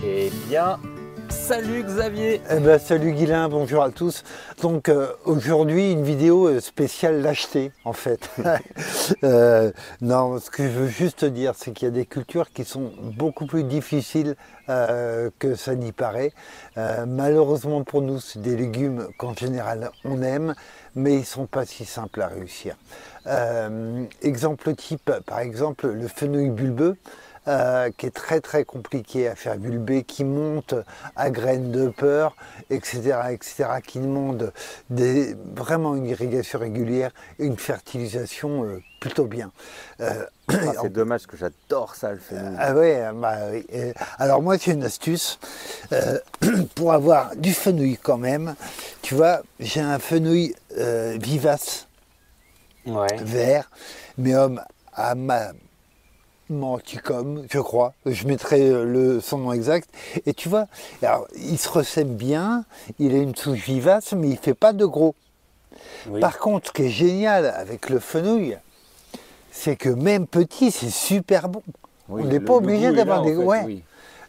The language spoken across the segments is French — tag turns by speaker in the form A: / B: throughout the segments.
A: Eh bien, salut Xavier.
B: Eh ben, salut Guilain, bonjour à tous. Donc aujourd'hui une vidéo spéciale lâcheté en fait. Non, ce que je veux juste dire, c'est qu'il y a des cultures qui sont beaucoup plus difficiles que ça n'y paraît. Malheureusement pour nous, c'est des légumes qu'en général on aime, mais ils ne sont pas si simples à réussir. Exemple type, par exemple, le fenouil bulbeux. Qui est très compliqué à faire bulber, qui monte à graines de peur, etc., qui demande vraiment une irrigation régulière et une fertilisation plutôt bien.
A: C'est dommage que j'adore ça, le fenouil.
B: Ah ouais, bah, oui. Alors moi j'ai une astuce pour avoir du fenouil quand même. Tu vois, j'ai un fenouil vivace, vert, mais à ma Manticum, je crois, je mettrai son nom exact. Et tu vois, alors, il se ressème bien, il a une souche vivace, mais il ne fait pas de gros. Oui. Par contre, ce qui est génial avec le fenouil, c'est que même petit, c'est super bon. Oui, on n'est pas obligé d'avoir des... Oui.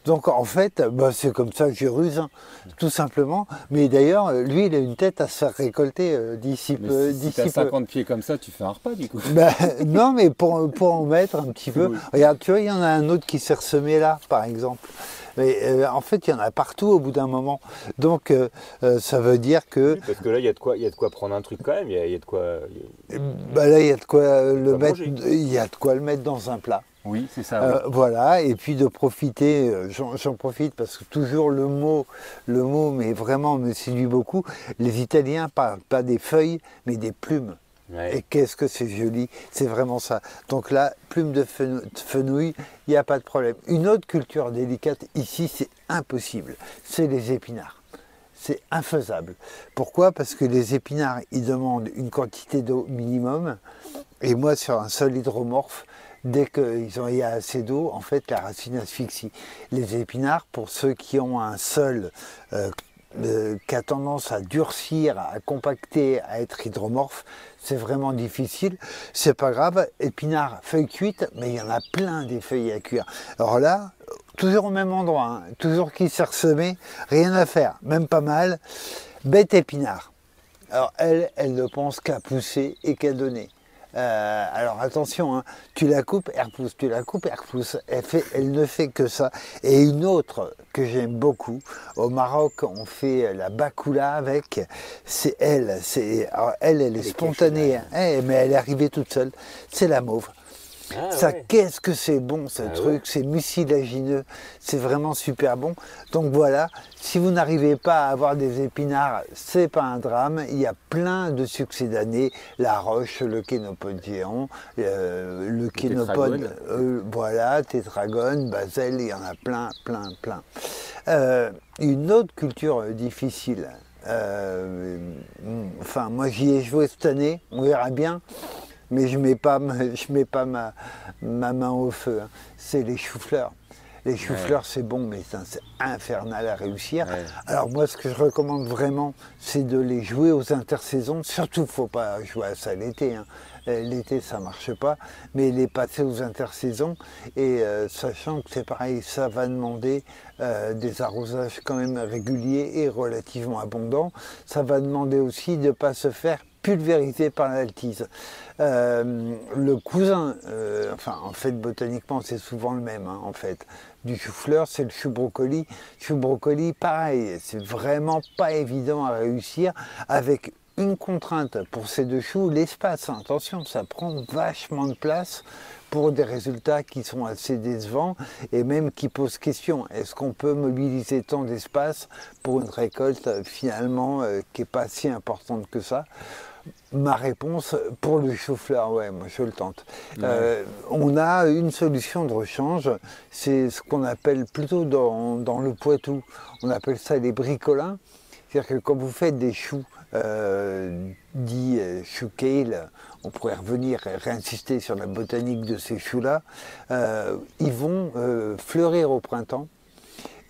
B: Donc en fait, bah, c'est comme ça que je ruse, hein, tout simplement. Mais d'ailleurs, lui, il a une tête à se faire récolter d'ici peu.
A: Si tu as 50 pieds comme ça, tu fais un repas du coup.
B: Bah, non, mais pour en mettre un petit peu. Oui. Regarde, tu vois, il y en a un autre qui s'est ressemé là, par exemple. Mais en fait, il y en a partout au bout d'un moment. Donc, ça veut dire que...
A: Oui, parce que là, il y a de quoi prendre un truc quand même. Il y a de quoi...
B: Bah là, il y a de quoi le mettre. Il y a de quoi le mettre dans un plat.
A: Oui, c'est ça. Oui.
B: Voilà, et puis de profiter, j'en profite parce que toujours le mot, mais vraiment me séduit beaucoup. Les Italiens parlent pas des feuilles, mais des plumes. Ouais. Et qu'est-ce que c'est joli, c'est vraiment ça. Donc là, plume de fenouil, il n'y a pas de problème. Une autre culture délicate ici, c'est impossible, c'est les épinards. C'est infaisable. Pourquoi? Parce que les épinards, ils demandent une quantité d'eau minimum. Et moi, sur un sol hydromorphe, dès qu'il y a assez d'eau, en fait, la racine asphyxie. Les épinards, pour ceux qui ont un sol qui a tendance à durcir, à compacter, à être hydromorphe, c'est vraiment difficile. C'est pas grave, épinards, feuilles cuites, mais il y en a plein des feuilles à cuire. Alors là, toujours au même endroit, hein, toujours qui s'est ressemé, rien à faire, même pas mal. Bête épinard. Alors elle ne pense qu'à pousser et qu'à donner. Alors attention, hein, tu la coupes, elle repousse, tu la coupes, elle repousse. Elle ne fait que ça. Et une autre que j'aime beaucoup, au Maroc, on fait la bakoula avec, c'est elle. Elle est spontanée, hein, mais elle est arrivée toute seule. C'est la mauve. Ah, ça, ouais. Qu'est-ce que c'est bon ce truc, ouais. C'est mucilagineux, c'est vraiment super bon. Donc voilà, si vous n'arrivez pas à avoir des épinards, c'est pas un drame. Il y a plein de succédanés, la roche, le kénopode géant, le kénopode, voilà, tétragone, basel, il y en a plein. Une autre culture difficile, enfin moi j'y ai joué cette année, on verra bien. Mais je mets pas ma main au feu, hein. C'est les choux-fleurs. Les choux-fleurs, ouais. C'est bon, mais c'est infernal à réussir. Ouais. Alors moi, ce que je recommande vraiment, c'est de les jouer aux intersaisons. Surtout, il ne faut pas jouer à ça l'été, hein. L'été, ça ne marche pas, mais les passer aux intersaisons. Et sachant que c'est pareil, ça va demander des arrosages quand même réguliers et relativement abondants. Ça va demander aussi de ne pas se faire pulvérisé par l'altise. Le cousin, enfin en fait botaniquement c'est souvent le même, hein, en fait, du chou-fleur, c'est le chou-brocoli. Chou-brocoli, pareil, c'est vraiment pas évident à réussir avec une contrainte pour ces deux choux, l'espace. Attention, ça prend vachement de place pour des résultats qui sont assez décevants et même qui posent question. Est-ce qu'on peut mobiliser tant d'espace pour une récolte finalement qui n'est pas si importante que ça? Ma réponse, pour le chou-fleur, ouais, moi je le tente. Ouais. On a une solution de rechange, c'est ce qu'on appelle plutôt dans le Poitou, on appelle ça les bricolins. C'est-à-dire que quand vous faites des choux dits choux kale, on pourrait revenir et réinsister sur la botanique de ces choux-là, ils vont fleurir au printemps.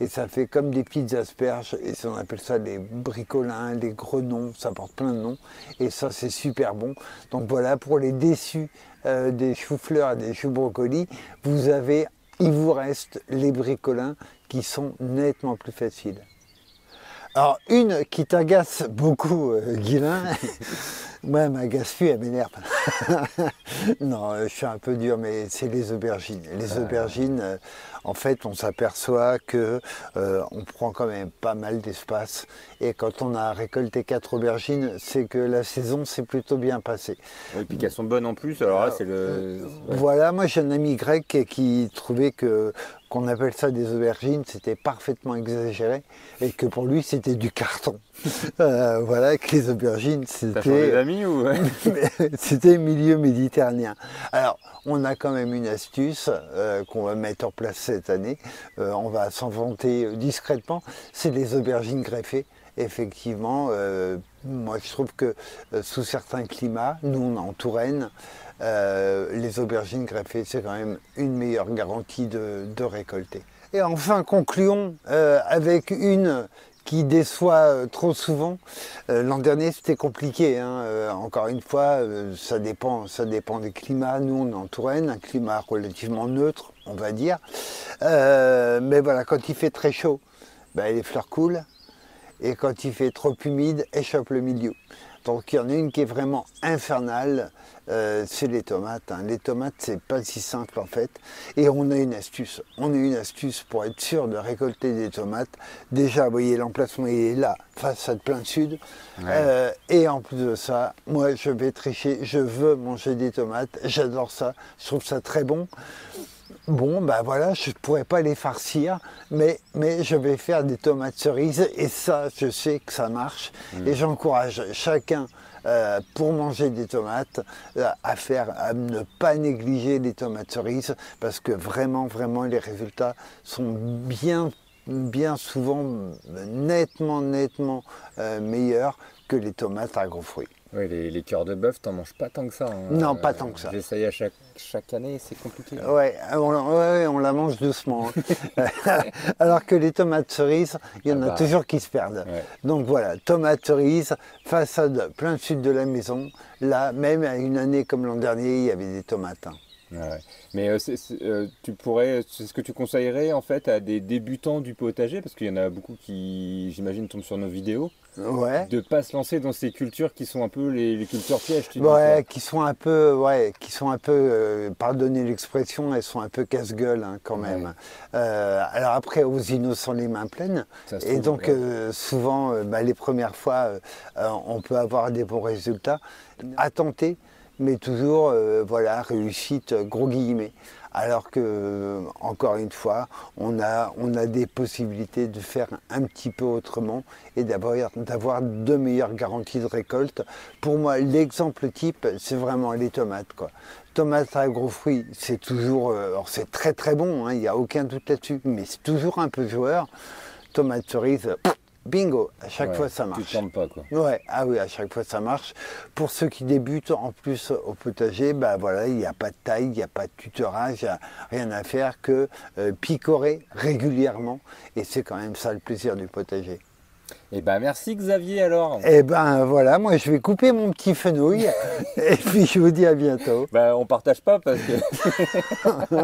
B: Et ça fait comme des petites asperges, et on appelle ça les bricolins, les grenons, ça porte plein de noms, et ça c'est super bon. Donc voilà, pour les déçus des choux-fleurs et des choux-brocolis, vous avez il vous reste les bricolins qui sont nettement plus faciles. Alors, une qui t'agace beaucoup, Guilain, moi, elle m'agace plus, elle m'énerve. Non, je suis un peu dur, mais c'est les aubergines. Les aubergines, en fait, on s'aperçoit que on prend quand même pas mal d'espace. Et quand on a récolté 4 aubergines, c'est que la saison s'est plutôt bien passée.
A: Oui, et puis qu'elles sont bonnes en plus, alors là, c'est le...
B: Ouais. Voilà, moi j'ai un ami grec qui trouvait que qu'on appelle ça des aubergines, c'était parfaitement exagéré et que pour lui c'était du carton. Voilà, que les aubergines c'était...
A: T'as changé d'amis ou...
B: C'était milieu méditerranéen. Alors, on a quand même une astuce qu'on va mettre en place cette année. On va s'en vanter discrètement, c'est les aubergines greffées. Effectivement, moi je trouve que sous certains climats, nous on est en Touraine, les aubergines greffées c'est quand même une meilleure garantie de récolter. Et enfin concluons avec une qui déçoit trop souvent. L'an dernier c'était compliqué, hein. Encore une fois ça dépend des climats. Nous on est en Touraine, un climat relativement neutre on va dire, mais voilà, quand il fait très chaud, ben, les fleurs coulent. Et quand il fait trop humide, échappe le milieu. Donc il y en a une qui est vraiment infernale, c'est les tomates. Hein. Les tomates, c'est pas si simple en fait. Et on a une astuce. On a une astuce pour être sûr de récolter des tomates. Déjà, vous voyez, l'emplacement est là, face à plein sud. Ouais. Et en plus de ça, moi je vais tricher, je veux manger des tomates. J'adore ça, je trouve ça très bon. Bon, ben voilà, je ne pourrais pas les farcir, mais je vais faire des tomates cerises et ça, je sais que ça marche. Et j'encourage chacun, pour manger des tomates, à ne pas négliger les tomates cerises parce que vraiment, les résultats sont bien souvent nettement meilleurs que les tomates à gros fruits.
A: Oui, les cœurs de bœuf, t'en manges pas tant que ça. Hein.
B: Non, pas tant que ça.
A: J'essaye à chaque année, c'est compliqué.
B: Ouais, on la mange doucement. Hein. Alors que les tomates cerises, il y en a toujours qui se perdent. Ouais. Donc voilà, tomates cerises, façade plein sud de la maison. Là, même à une année comme l'an dernier, il y avait des tomates. Hein.
A: Ouais. Mais c'est ce que tu conseillerais en fait à des débutants du potager, parce qu'il y en a beaucoup qui, j'imagine, tombent sur nos vidéos,
B: ouais.
A: De ne pas se lancer dans ces cultures qui sont un peu les cultures pièges. Tu
B: ouais, dis, qui sont un peu, pardonnez l'expression, elles sont un peu casse-gueule hein, quand même. Ouais. Alors après, aux innocents les mains pleines, et donc souvent, les premières fois, on peut avoir des bons résultats. À tenter. Mais toujours, voilà, réussite, gros guillemets. Alors que, encore une fois, on a des possibilités de faire un petit peu autrement et d'avoir de meilleures garanties de récolte. Pour moi, l'exemple type, c'est vraiment les tomates, quoi. Tomates à gros fruits, c'est toujours, alors c'est très bon, hein, il n'y a aucun doute là-dessus, mais c'est toujours un peu joueur. Tomates cerises, bingo, à chaque fois ça marche.
A: Tu ne pas quoi.
B: Ouais, ah oui, à chaque fois ça marche. Pour ceux qui débutent en plus au potager, voilà, il n'y a pas de taille, il n'y a pas de tutorage, il n'y a rien à faire que picorer régulièrement. Et c'est quand même ça le plaisir du potager.
A: Eh ben merci Xavier alors.
B: Eh ben voilà, moi je vais couper mon petit fenouil et puis je vous dis à bientôt.
A: On partage pas parce que...